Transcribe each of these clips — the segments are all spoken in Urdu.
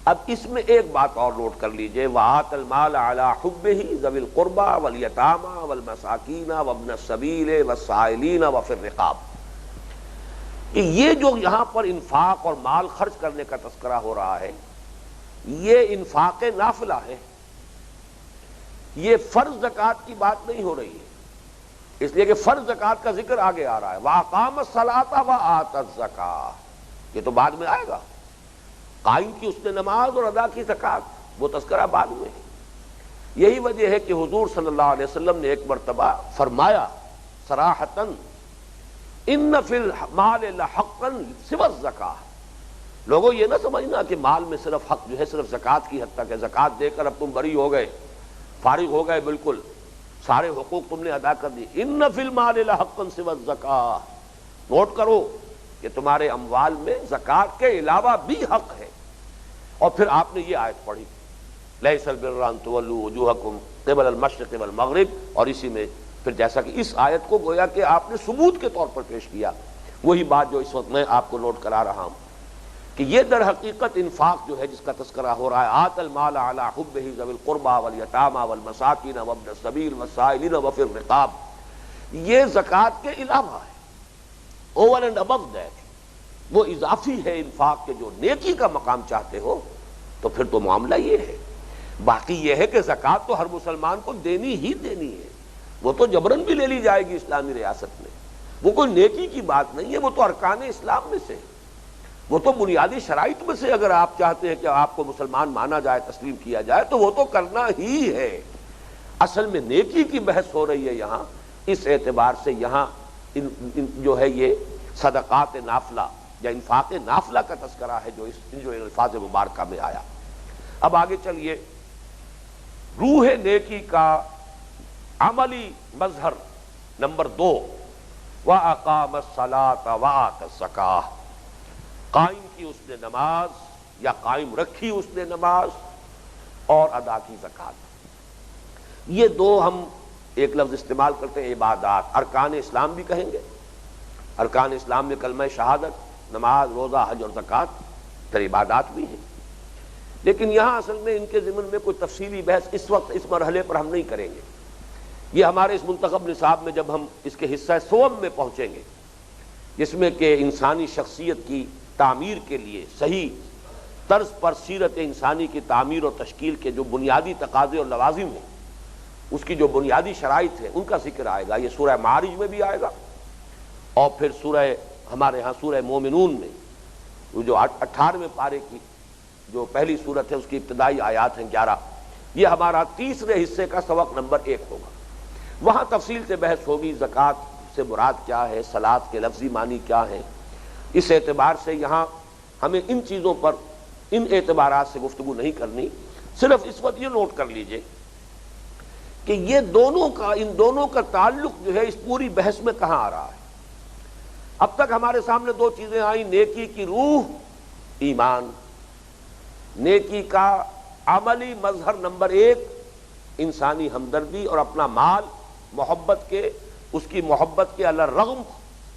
اب اس میں ایک بات اور نوٹ کر لیجئے، وَآتَ الْمَالَ عَلَىٰ حُبِّهِ ذَوِي الْقُرْبَىٰ وَالْيَتَامَىٰ وَالْمَسَاكِينَ وَابْنَ السَّبِيلِ وَالسَّائِلِينَ وَفِي الرِّقَابِ، کہ یہ جو یہاں پر انفاق اور مال خرچ کرنے کا تذکرہ ہو رہا ہے، یہ انفاق نافلہ ہے، یہ فرض زکوٰۃ کی بات نہیں ہو رہی ہے، اس لیے کہ فرض زکوٰۃ کا ذکر آگے آ رہا ہے، وَأَقَامَ الصَّلَاةَ وَآتَى الزَّكَاةَ، یہ تو بعد میں آئے گا، قائم کی اس نے نماز اور ادا کی زکوٰۃ، وہ تذکرہ بعد میں ہے۔ یہی وجہ ہے کہ حضور صلی اللہ علیہ وسلم نے ایک مرتبہ فرمایا صراحتاً، ان فی المال لحقا سوى الزکاۃ، لوگوں یہ نہ سمجھنا کہ مال میں صرف حق جو ہے صرف زکوٰۃ کی حد تک ہے، زکوٰۃ دے کر اب تم بری ہو گئے، فارغ ہو گئے، بالکل سارے حقوق تم نے ادا کر دی۔ ان فی المال لحقا سوى الزکاۃ، نوٹ کرو کہ تمہارے اموال میں زکوٰۃ کے علاوہ بھی حق ہے۔ اور پھر آپ نے یہ آیت پڑھی، لیس البر ان تولوا وجوہکم قبل المشرق والمغرب، اور اسی میں پھر جیسا کہ اس آیت کو گویا کہ آپ نے ثبوت کے طور پر پیش کیا، وہی بات جو اس وقت میں آپ کو نوٹ کرا رہا ہوں کہ یہ در حقیقت انفاق جو ہے جس کا تذکرہ ہو رہا ہے، آت المال علی حبہ ذوی القربى والیتامى والمساکین وابن السبیل والسائلین وفی الرقاب، یہ زکوٰۃ کے علاوہ ہے، اوور اینڈ ابو دیٹ، وہ اضافی ہے انفاق کے، جو نیکی کا مقام چاہتے ہو تو پھر تو معاملہ یہ ہے۔ باقی یہ ہے کہ زکوٰۃ تو ہر مسلمان کو دینی ہی دینی ہے، وہ تو جبراً بھی لے لی جائے گی اسلامی ریاست میں، وہ کوئی نیکی کی بات نہیں ہے، وہ تو ارکان اسلام میں سے، وہ تو بنیادی شرائط میں سے، اگر آپ چاہتے ہیں کہ آپ کو مسلمان مانا جائے، تسلیم کیا جائے، تو وہ تو کرنا ہی ہے۔ اصل میں نیکی کی بحث ہو رہی ہے یہاں، اس اعتبار سے یہاں جو ہے یہ صدقات نافلہ یا انفاق نافلہ کا تذکرہ ہے جو جو الفاظ مبارکہ میں آیا۔ اب آگے چلیے، روح نیکی کا عملی مظہر نمبر 2، وَأَقَامَ الصَّلَاةَ وَآتَى الزَّكَاةَ، قائم کی اس نے نماز یا قائم رکھی اس نے نماز اور ادا کی زکوٰۃ۔ یہ دو ہم ایک لفظ استعمال کرتے ہیں عبادات، ارکان اسلام بھی کہیں گے، ارکان اسلام میں کلمہ شہادت، نماز، روزہ، حج اور زکوٰۃ، پھر عبادات بھی ہیں، لیکن یہاں اصل میں ان کے ضمن میں کوئی تفصیلی بحث اس وقت اس مرحلے پر ہم نہیں کریں گے، یہ ہمارے اس منتخب نصاب میں جب ہم اس کے حصہ سوم میں پہنچیں گے، جس میں کہ انسانی شخصیت کی تعمیر کے لیے صحیح طرز پر سیرت انسانی کی تعمیر اور تشکیل کے جو بنیادی تقاضے اور لوازم ہیں، اس کی جو بنیادی شرائط ہیں، ان کا ذکر آئے گا۔ یہ سورہ معارج میں بھی آئے گا، اور پھر ہمارے ہاں سورہ مومنون میں جو 18ویں پارے کی جو پہلی صورت ہے، اس کی ابتدائی آیات ہیں 11، یہ ہمارا تیسرے حصے کا سبق نمبر 1 ہوگا۔ وہاں تفصیل سے بحث ہوگی، زکوٰۃ سے مراد کیا ہے، صلاۃ کے لفظی معنی کیا ہیں، اس اعتبار سے یہاں ہمیں ان چیزوں پر ان اعتبارات سے گفتگو نہیں کرنی، صرف اس وقت یہ نوٹ کر لیجئے کہ ان دونوں کا تعلق جو ہے اس پوری بحث میں کہاں آ رہا ہے۔ اب تک ہمارے سامنے 2 چیزیں آئیں، نیکی کی روح ایمان، نیکی کا عملی مظہر نمبر 1 انسانی ہمدردی اور اپنا مال محبت کے، اس کی محبت کے علی الرغم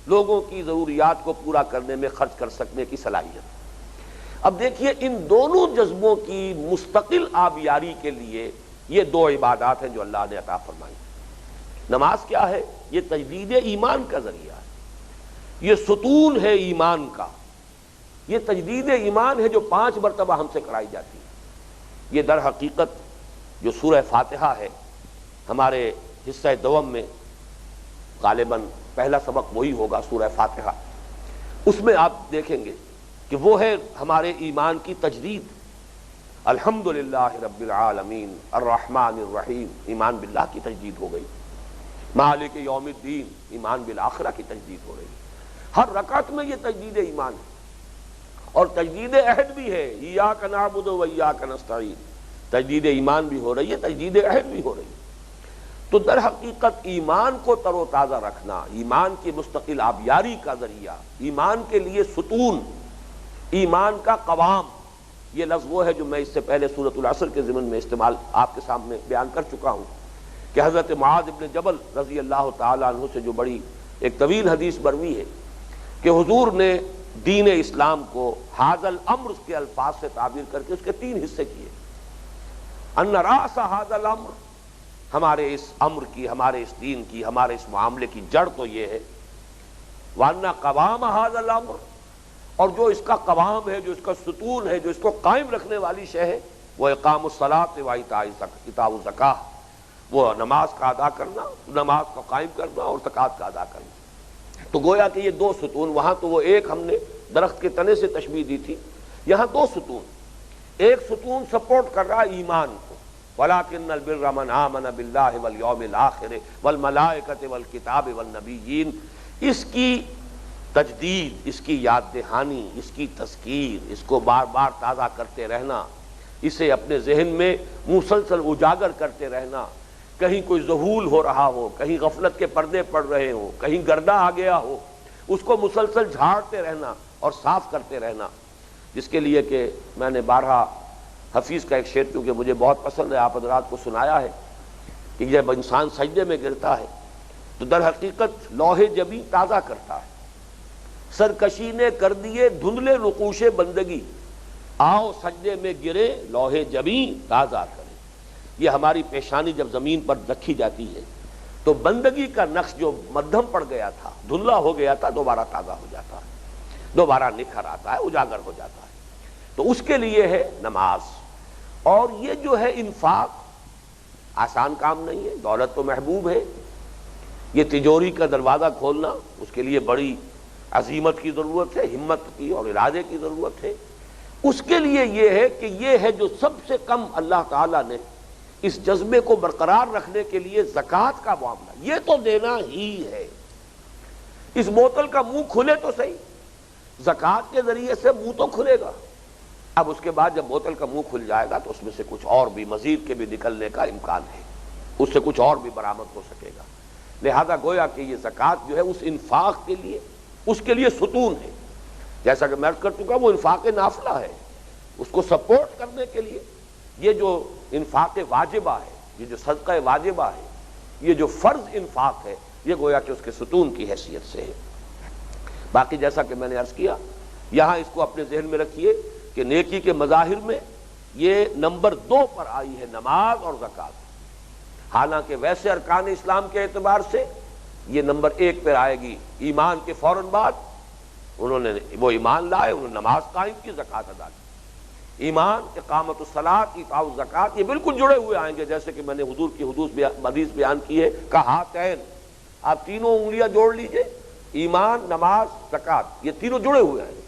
لوگوں کی ضروریات کو پورا کرنے میں خرچ کر سکنے کی صلاحیت۔ اب دیکھیے ان دونوں جذبوں کی مستقل آبیاری کے لیے یہ 2 عبادات ہیں جو اللہ نے عطا فرمائی۔ نماز کیا ہے؟ یہ تجدید ایمان کا ذریعہ ہے، یہ ستون ہے ایمان کا، یہ تجدید ایمان ہے جو 5 مرتبہ ہم سے کرائی جاتی ہے۔ یہ در حقیقت جو سورہ فاتحہ ہے ہمارے حصہ دوم میں، غالباً پہلا سبق وہی ہوگا سورہ فاتحہ، اس میں آپ دیکھیں گے کہ وہ ہے ہمارے ایمان کی تجدید۔ الحمدللہ رب العالمین الرحمن الرحیم، ایمان باللہ کی تجدید ہو گئی۔ مالک یوم الدین، ایمان بالآخرہ کی تجدید ہو رہی ہے۔ ہر رکعت میں یہ تجدید ایمان ہے، اور تجدید عہد بھی ہے، ایاک نعبد و ایاک نستعین، تجدید ایمان بھی ہو رہی ہے، تجدید عہد بھی ہو رہی ہے۔ تو در حقیقت ایمان کو تر و تازہ رکھنا، ایمان کی مستقل آبیاری کا ذریعہ، ایمان کے لیے ستون، ایمان کا قوام، یہ لفظ وہ ہے جو میں اس سے پہلے سورۃ العصر کے ضمن میں استعمال آپ کے سامنے بیان کر چکا ہوں کہ حضرت معاذ ابن جبل رضی اللہ تعالی عنہ سے جو بڑی ایک طویل حدیث مروی ہے کہ حضور نے دین اسلام کو ھذا الامر کے الفاظ سے تعبیر کر کے اس کے 3 حصے کیے. ان راس ھذا الامر، ہمارے اس امر کی، ہمارے اس دین کی، ہمارے اس معاملے کی جڑ تو یہ ہے. وان قوام ھذا الامر، اور جو اس کا قوام ہے، جو اس کا ستون ہے، جو اس کو قائم رکھنے والی شے ہے، وہ اقام الصلاۃ و ایتاء الزکاۃ، وہ نماز کا ادا کرنا، نماز کو قائم کرنا اور زکوٰۃ کا ادا کرنا. تو گویا کہ یہ 2 ستون، وہاں تو وہ ایک ہم نے درخت کے تنے سے تشبیہ دی تھی، یہاں 2 ستون. ایک ستون سپورٹ کر رہا ایمان کو، وَلَٰكِنَّ الْبِرَّ مَنْ آمَنَ بِاللَّهِ وَالْيَوْمِ الْآخِرِ وَالْمَلَائِكَةِ وَالْكِتَابِ وَالنَّبِيِّينَ. اس کی تجدید، اس کی یاد دہانی، اس کی تذکیر، اس کو بار بار تازہ کرتے رہنا، اسے اپنے ذہن میں مسلسل اجاگر کرتے رہنا. کہیں کوئی ذہول ہو رہا ہو، کہیں غفلت کے پردے پڑ رہے ہوں، کہیں گردہ آ گیا ہو، اس کو مسلسل جھاڑتے رہنا اور صاف کرتے رہنا. جس کے لیے کہ میں نے بارہا حفیظ کا ایک شعر کیونکہ مجھے بہت پسند ہے، آپ حضرات کو سنایا ہے کہ جب انسان سجدے میں گرتا ہے تو در حقیقت لوح جبیں تازہ کرتا ہے. سرکشی نے کر دیے دھندلے نقوش بندگی، آؤ سجدے میں گرے لوح جبیں تازہ کرے. یہ ہماری پیشانی جب زمین پر رکھی جاتی ہے تو بندگی کا نقش جو مدھم پڑ گیا تھا، دھندلا ہو گیا تھا، دوبارہ تازہ ہو جاتا ہے، دوبارہ نکھر آتا ہے، اجاگر ہو جاتا ہے. تو اس کے لیے ہے نماز. اور یہ جو ہے انفاق آسان کام نہیں ہے، دولت تو محبوب ہے. یہ تجوری کا دروازہ کھولنا، اس کے لیے بڑی عزیمت کی ضرورت ہے، ہمت کی اور ارادے کی ضرورت ہے. اس کے لیے یہ ہے کہ یہ ہے جو سب سے کم اللہ تعالیٰ نے اس جذبے کو برقرار رکھنے کے لیے زکوٰۃ کا معاملہ، یہ تو دینا ہی ہے. اس بوتل کا منہ کھلے تو صحیح، زکوٰۃ کے ذریعے سے منہ تو کھلے گا. اب اس کے بعد جب بوتل کا منہ کھل جائے گا تو اس میں سے کچھ اور بھی مزید کے بھی نکلنے کا امکان ہے، اس سے کچھ اور بھی برآمد ہو سکے گا. لہذا گویا کہ یہ زکوٰۃ جو ہے اس انفاق کے لیے، اس کے لیے ستون ہے. جیسا کہ میں عرض کر چکا، وہ انفاق نافلہ ہے. اس کو سپورٹ کرنے کے لیے یہ جو انفاق واجبہ ہے، یہ جو صدقہ واجبہ ہے، یہ جو فرض انفاق ہے، یہ گویا کہ اس کے ستون کی حیثیت سے ہے. باقی جیسا کہ میں نے عرض کیا، یہاں اس کو اپنے ذہن میں رکھیے کہ نیکی کے مظاہر میں یہ نمبر 2 پر آئی ہے نماز اور زکوٰۃ. حالانکہ ویسے ارکان اسلام کے اعتبار سے یہ نمبر 1 پر آئے گی. ایمان کے فوراً بعد انہوں نے وہ ایمان لائے، انہوں نے نماز قائم کی، زکوٰۃ ادا کی. ایمان، اقامت الصلاۃ، ایتاء الزکوٰۃ، یہ بالکل جڑے ہوئے آئیں گے. جیسے کہ میں نے حضور کی حدیث بیان کی ہے، کہاتین، آپ تینوں انگلیاں جوڑ لیجئے، ایمان، نماز، زکوٰۃ، یہ تینوں جڑے ہوئے ہیں.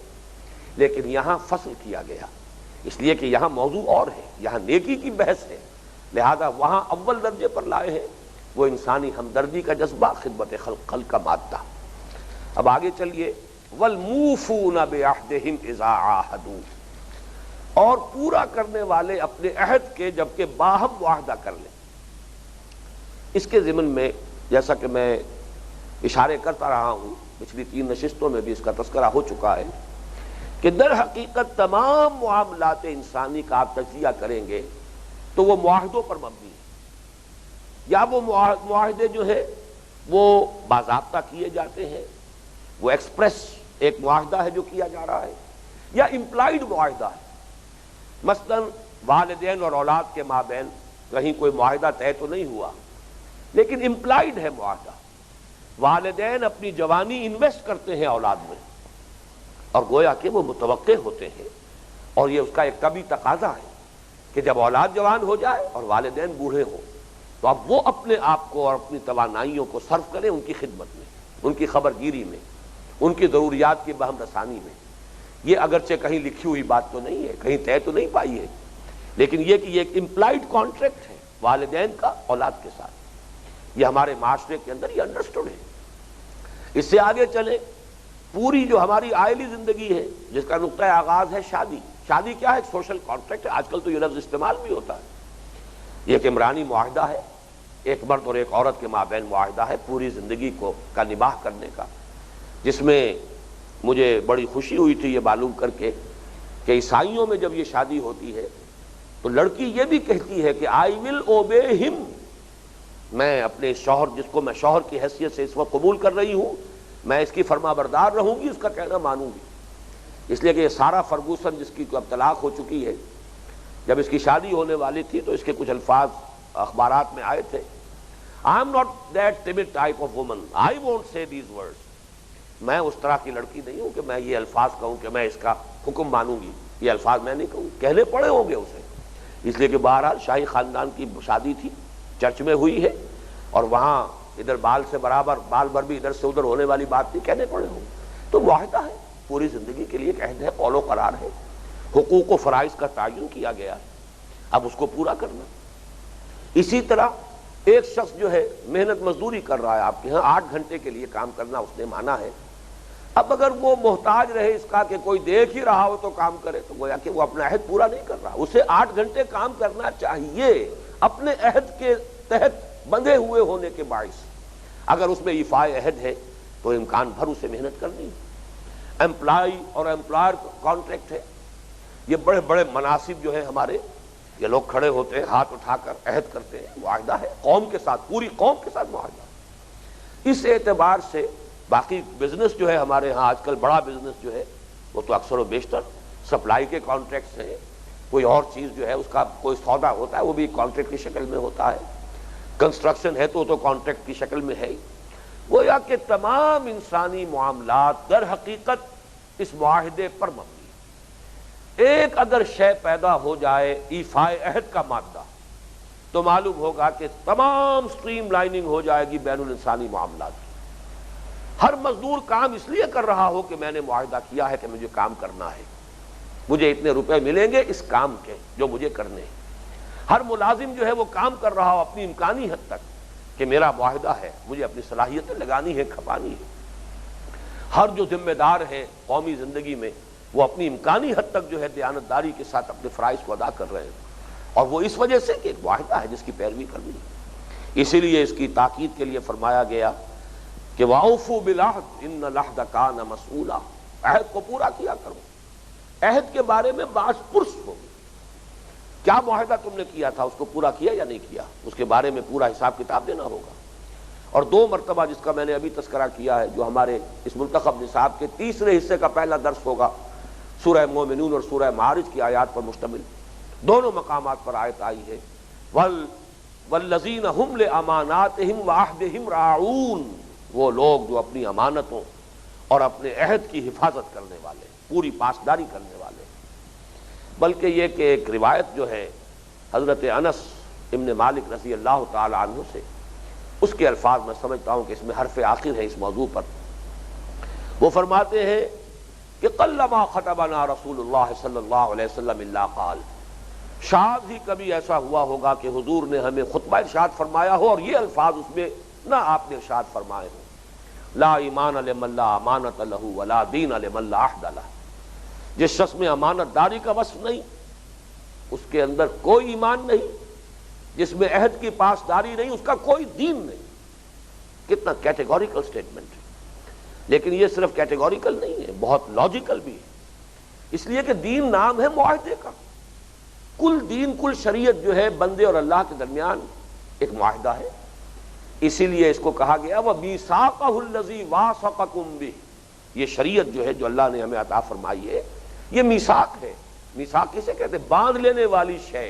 لیکن یہاں فصل کیا گیا، اس لیے کہ یہاں موضوع اور ہے، یہاں نیکی کی بحث ہے. لہذا وہاں اول درجے پر لائے ہیں وہ انسانی ہمدردی کا جذبہ، خدمت خلق کا مادہ. اب آگے چلیے، والموفون بعہدہم اذا عاہدوا، اور پورا کرنے والے اپنے عہد کے جبکہ باہم معاہدہ کر لیں. اس کے ضمن میں جیسا کہ میں اشارے کرتا رہا ہوں، پچھلی 3 نشستوں میں بھی اس کا تذکرہ ہو چکا ہے کہ در حقیقت تمام معاملات انسانی کا آپ تجزیہ کریں گے تو وہ معاہدوں پر مبنی ہے. یا وہ معاہدے جو ہے وہ باضابطہ کیے جاتے ہیں، وہ ایکسپریس ایک معاہدہ ہے جو کیا جا رہا ہے، یا امپلائیڈ معاہدہ ہے. مثلا والدین اور اولاد کے مابین کہیں کوئی معاہدہ طے تو نہیں ہوا لیکن امپلائیڈ ہے معاہدہ. والدین اپنی جوانی انویسٹ کرتے ہیں اولاد میں اور گویا کہ وہ متوقع ہوتے ہیں، اور یہ اس کا ایک طبعی تقاضا ہے کہ جب اولاد جوان ہو جائے اور والدین بوڑھے ہوں تو اب وہ اپنے آپ کو اور اپنی توانائیوں کو صرف کریں ان کی خدمت میں، ان کی خبر گیری میں، ان کی ضروریات کی بہم رسانی میں. یہ اگرچہ کہیں لکھی ہوئی بات تو نہیں ہے، کہیں طے تو نہیں پائی ہے، لیکن یہ کہ یہ ایک امپلائیڈ کانٹریکٹ ہے والدین کا اولاد کے ساتھ. یہ ہمارے معاشرے کے اندر یہ انڈرسٹوڈ ہے. اس سے آگے چلے، پوری جو ہماری آئلی زندگی ہے جس کا نقطۂ آغاز ہے شادی. شادی کیا ہے؟ ایک سوشل کانٹریکٹ ہے. آج کل تو یہ لفظ استعمال بھی ہوتا ہے. یہ ایک عمرانی معاہدہ ہے، ایک مرد اور ایک عورت کے مابین معاہدہ ہے پوری زندگی کا نباہ کرنے کا، جس میں مجھے بڑی خوشی ہوئی تھی یہ معلوم کر کے کہ عیسائیوں میں جب یہ شادی ہوتی ہے تو لڑکی یہ بھی کہتی ہے کہ آئی ول اوبے ہم، میں اپنے شوہر، جس کو میں شوہر کی حیثیت سے اس وقت قبول کر رہی ہوں، میں اس کی فرما بردار رہوں گی، اس کا کہنا مانوں گی۔ اس لیے کہ یہ سارا فرگوسن جس کی اب طلاق ہو چکی ہے، جب اس کی شادی ہونے والی تھی تو اس کے کچھ الفاظ اخبارات میں آئے تھے، I am not that timid type of woman, I won't say these words۔ میں اس طرح کی لڑکی نہیں ہوں کہ میں یہ الفاظ کہوں کہ میں اس کا حکم مانوں گی، یہ الفاظ میں نہیں کہوں، کہنے پڑے ہوں گے اسے، اس لیے کہ بہرحال شاہی خاندان کی شادی تھی، چرچ میں ہوئی ہے، اور وہاں ادھر بال سے برابر بال بھر بھی ادھر سے ادھر ہونے والی بات نہیں، کہنے پڑے ہوں۔ تو معاہدہ ہے، پوری زندگی کے لیے ایک عہد ہے، قول و قرار ہے، حقوق و فرائض کا تعین کیا گیا ہے، اب اس کو پورا کرنا۔ اسی طرح ایک شخص جو ہے محنت مزدوری کر رہا ہے آپ کے ہاں، 8 گھنٹے کے لیے کام کرنا اس نے مانا ہے، اب اگر وہ محتاج رہے اس کا کہ کوئی دیکھ ہی رہا ہو تو کام کرے، تو گویا کہ وہ اپنا عہد پورا نہیں کر رہا، اسے 8 گھنٹے کام کرنا چاہیے اپنے عہد کے تحت بندھے ہوئے ہونے کے باعث۔ اگر اس میں ایفائے عہد ہے تو امکان بھر اسے محنت کرنی ہے۔ امپلائی اور امپلائر کانٹریکٹ ہے، یہ بڑے بڑے مناصب جو ہیں ہمارے، یہ لوگ کھڑے ہوتے ہیں ہاتھ اٹھا کر عہد کرتے ہیں، معاہدہ ہے قوم کے ساتھ، پوری قوم کے ساتھ معاہدہ۔ اس اعتبار سے باقی بزنس جو ہے ہمارے ہاں آج کل بڑا بزنس جو ہے وہ تو اکثر و بیشتر سپلائی کے کانٹریکٹس ہیں، کوئی اور چیز جو ہے اس کا کوئی سودا ہوتا ہے وہ بھی کانٹریکٹ کی شکل میں ہوتا ہے، کنسٹرکشن ہے تو کانٹریکٹ کی شکل میں ہے ہی۔ گویا کہ تمام انسانی معاملات در حقیقت اس معاہدے پر مبنی ہے۔ ایک اگر شے پیدا ہو جائے ایفائے عہد کا مادہ تو معلوم ہوگا کہ تمام سٹریم لائننگ ہو جائے گی بین الانسانی معاملات کی۔ ہر مزدور کام اس لیے کر رہا ہو کہ میں نے معاہدہ کیا ہے کہ مجھے کام کرنا ہے، مجھے اتنے روپے ملیں گے اس کام کے جو مجھے کرنے ہیں۔ ہر ملازم جو ہے وہ کام کر رہا ہو اپنی امکانی حد تک کہ میرا معاہدہ ہے، مجھے اپنی صلاحیتیں لگانی ہے، کھپانی ہے۔ ہر جو ذمہ دار ہے قومی زندگی میں وہ اپنی امکانی حد تک جو ہے دیانتداری کے ساتھ اپنے فرائض کو ادا کر رہے ہیں، اور وہ اس وجہ سے کہ ایک معاہدہ ہے جس کی پیروی کرنی ہے۔ اسی لیے اس کی تاکید کے لیے فرمایا گیا کہ وَأَوْفُوا بِالْعَهْدِ إِنَّ الْعَهْدَ كَانَ مَسْئُولًا، عہد کو پورا کیا کرو، عہد کے بارے میں باز پرس ہو، کیا معاہدہ تم نے کیا تھا اس کو پورا کیا یا نہیں کیا، اس کے بارے میں پورا حساب کتاب دینا ہوگا۔ اور 2 مرتبہ جس کا میں نے ابھی تذکرہ کیا ہے، جو ہمارے اس منتخب نصاب کے تیسرے حصے کا پہلا درس ہوگا، سورہ مومنون اور سورہ معارج کی آیات پر مشتمل، دونوں مقامات پر آیت آئی ہے، وَالَّذِينَ هُمْ لِأَمَانَاتِهِمْ وَعَهْدِهِمْ رَاعُونَ، وہ لوگ جو اپنی امانتوں اور اپنے عہد کی حفاظت کرنے والے، پوری پاسداری کرنے والے۔ بلکہ یہ کہ ایک روایت جو ہے حضرت انس ابن مالک رضی اللہ تعالی عنہ سے، اس کے الفاظ میں سمجھتا ہوں کہ اس میں حرف آخر ہے اس موضوع پر۔ وہ فرماتے ہیں کہ قلما خطبنا رسول اللہ صلی اللہ علیہ وسلم الا قال، شاید ہی کبھی ایسا ہوا ہوگا کہ حضور نے ہمیں خطبہ ارشاد فرمایا ہو اور یہ الفاظ اس میں نہ آپ نے ارشاد فرمائے ہوں، لا ایمان لمن لا امانت لہ ولا دین لمن لا عہد لہ، جس شخص میں امانت داری کا وصف نہیں، اس کے اندر کوئی ایمان نہیں، جس میں عہد کی پاسداری نہیں، اس کا کوئی دین نہیں۔ کتنا کیٹیگوریکل سٹیٹمنٹ ہے، لیکن یہ صرف کیٹیگوریکل نہیں ہے، بہت لاجیکل بھی ہے، اس لیے کہ دین نام ہے معاہدے کا، کل دین کل شریعت جو ہے بندے اور اللہ کے درمیان ایک معاہدہ ہے۔ اسی لیے اس کو کہا گیا وَمِيثَاقَهُ الَّذِي وَاثَقَكُم بِهِ، یہ شریعت جو ہے جو اللہ نے ہمیں عطا فرمائی ہے یہ میثاق ہے۔ میثاق کسے کہتے ہیں؟ باندھ لینے والی شے،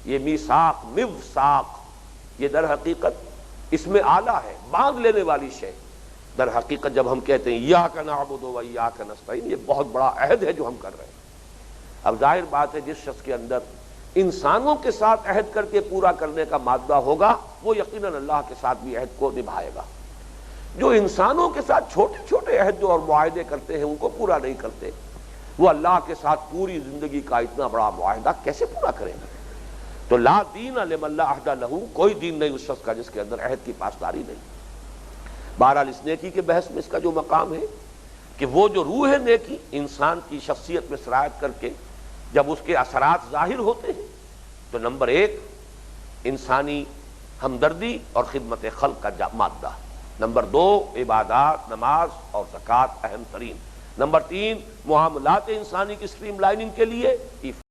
یہ میثاق موثاق، یہ در حقیقت اس میں آلہ ہے، باندھ لینے والی شے۔ در حقیقت جب ہم کہتے ہیں ایاک نعبد و ایاک نستعین، یہ بہت بڑا عہد ہے جو ہم کر رہے ہیں۔ اب ظاہر بات ہے جس شخص کے اندر انسانوں کے ساتھ عہد کر کے پورا کرنے کا مادہ ہوگا وہ یقیناً اللہ کے ساتھ بھی عہد کو نبھائے گا۔ جو انسانوں کے ساتھ چھوٹے چھوٹے عہد اور معاہدے کرتے ہیں ان کو پورا نہیں کرتے، وہ اللہ کے ساتھ پوری زندگی کا اتنا بڑا معاہدہ کیسے پورا کریں گے؟ تو لا دین لمن لا عہد لہ، کوئی دین نہیں اس شخص کا جس کے اندر عہد کی پاسداری نہیں۔ بہرحال اس نیکی کے بحث میں اس کا جو مقام ہے کہ وہ جو روح نیکی انسان کی شخصیت میں سرایت کر کے جب اس کے اثرات ظاہر ہوتے ہیں تو نمبر 1 انسانی ہمدردی اور خدمت خلق کا مادہ، نمبر 2 عبادات نماز اور زکوٰۃ اہم ترین، نمبر 3 معاملات انسانی کی سٹریم لائننگ کے لیے